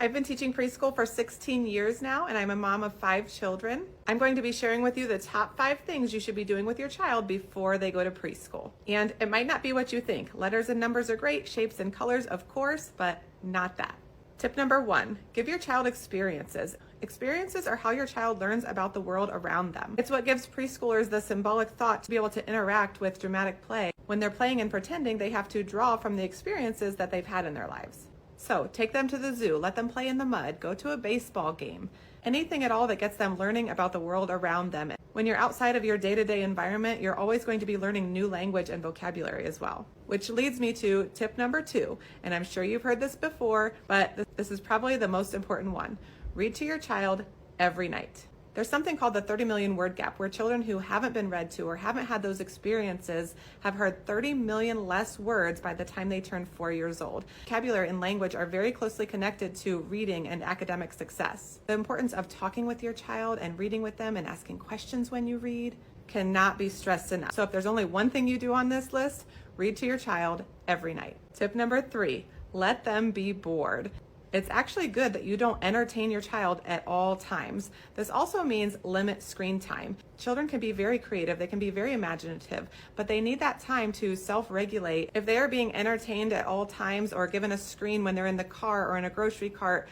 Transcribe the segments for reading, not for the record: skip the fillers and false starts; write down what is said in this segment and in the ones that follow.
I've been teaching preschool for 16 years now, and I'm a mom of 5 children. I'm going to be sharing with you the top 5 things you should be doing with your child before they go to preschool. And it might not be what you think. Letters and numbers are great, shapes and colors, of course, but not that. Tip number 1, give your child experiences. Experiences are how your child learns about the world around them. It's what gives preschoolers the symbolic thought to be able to interact with dramatic play. When they're playing and pretending, they have to draw from the experiences that they've had in their lives. So take them to the zoo, let them play in the mud, go to a baseball game, anything at all that gets them learning about the world around them. When you're outside of your day-to-day environment, you're always going to be learning new language and vocabulary as well. Which leads me to tip number 2, and I'm sure you've heard this before, but this is probably the most important one. Read to your child every night. There's something called the 30 million word gap, where children who haven't been read to or haven't had those experiences have heard 30 million less words by the time they turn 4 years old. Vocabulary and language are very closely connected to reading and academic success. The importance of talking with your child and reading with them and asking questions when you read cannot be stressed enough. So if there's only one thing you do on this list, read to your child every night. Tip number 3, let them be bored. It's actually good that you don't entertain your child at all times. This also means limit screen time. Children can be very creative, they can be very imaginative, but they need that time to self-regulate. If they are being entertained at all times or given a screen when they're in the car or in a grocery cart,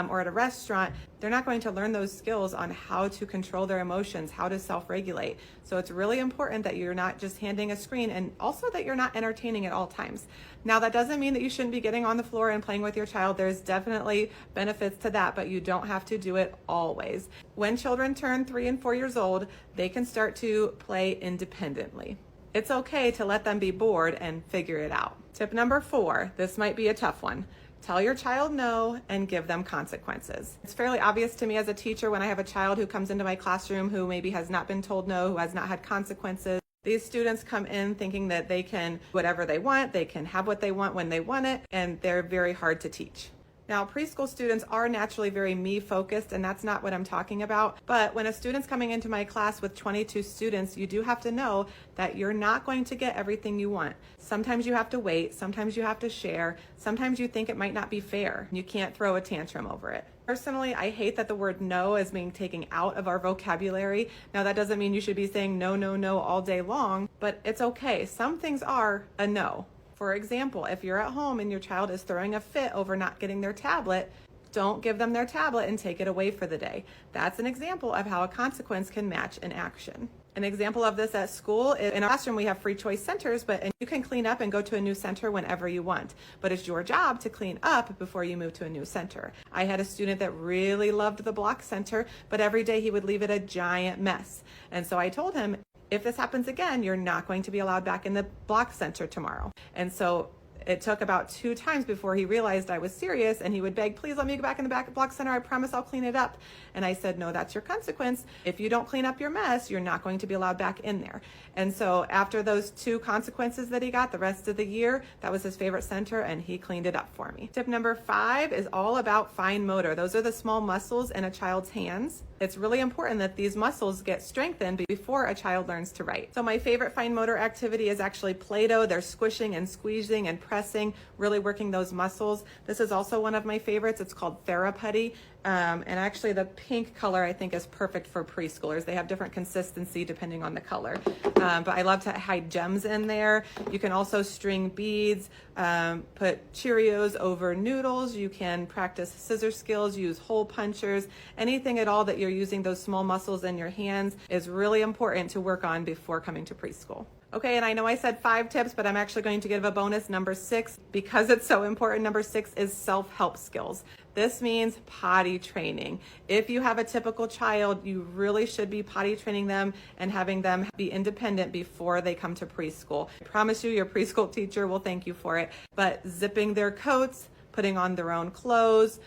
or at a restaurant, they're not going to learn those skills on how to control their emotions, how to self-regulate. So it's really important that you're not just handing a screen, and also that you're not entertaining at all times. Now, that doesn't mean that you shouldn't be getting on the floor and playing with your child. There's definitely benefits to that, but you don't have to do it always. When children turn 3 and 4 years old, they can start to play independently. It's okay to let them be bored and figure it out. Tip number 4, this might be a tough one. Tell your child no and give them consequences. It's fairly obvious to me as a teacher when I have a child who comes into my classroom who maybe has not been told no, who has not had consequences. These students come in thinking that they can do whatever they want, they can have what they want when they want it, and they're very hard to teach. Now, preschool students are naturally very me-focused, and that's not what I'm talking about. But when a student's coming into my class with 22 students, you do have to know that you're not going to get everything you want. Sometimes you have to wait, sometimes you have to share, sometimes you think it might not be fair. You can't throw a tantrum over it. Personally, I hate that the word no is being taken out of our vocabulary. Now, that doesn't mean you should be saying no, no, no all day long, but it's okay. Some things are a no. For example, if you're at home and your child is throwing a fit over not getting their tablet, don't give them their tablet and take it away for the day. That's an example of how a consequence can match an action. An example of this at school is in our classroom we have free choice centers, but you can clean up and go to a new center whenever you want. But it's your job to clean up before you move to a new center. I had a student that really loved the block center, but every day he would leave it a giant mess. And so I told him, if this happens again, you're not going to be allowed back in the block center tomorrow. And so it took about 2 times before he realized I was serious, and he would beg, please let me go back in the back block center. I promise I'll clean it up. And I said, no, that's your consequence. If you don't clean up your mess, you're not going to be allowed back in there. And so after those 2 consequences that he got the rest of the year, that was his favorite center, and he cleaned it up for me. Tip number 5 is all about fine motor. Those are the small muscles in a child's hands. It's really important that these muscles get strengthened before a child learns to write. So my favorite fine motor activity is actually Play-Doh. They're squishing and squeezing and pressing, really working those muscles. This is also one of my favorites. It's called Theraputty. And actually the pink color I think is perfect for preschoolers. They have different consistency depending on the color. But I love to hide gems in there. You can also string beads, put Cheerios over noodles. You can practice scissor skills, use hole punchers. Anything at all that you're using those small muscles in your hands is really important to work on before coming to preschool. Okay, and I know I said 5 tips, but I'm actually going to give a bonus, number 6, because it's so important. Number 6 is self-help skills. This means potty training. If you have a typical child, you really should be potty training them and having them be independent before they come to preschool. I promise you, your preschool teacher will thank you for it. But zipping their coats, putting on their own clothes.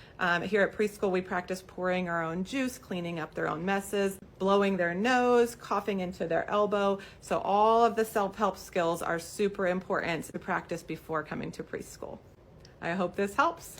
Here at preschool, we practice pouring our own juice, cleaning up their own messes, blowing their nose, coughing into their elbow. So all of the self-help skills are super important to practice before coming to preschool. I hope this helps.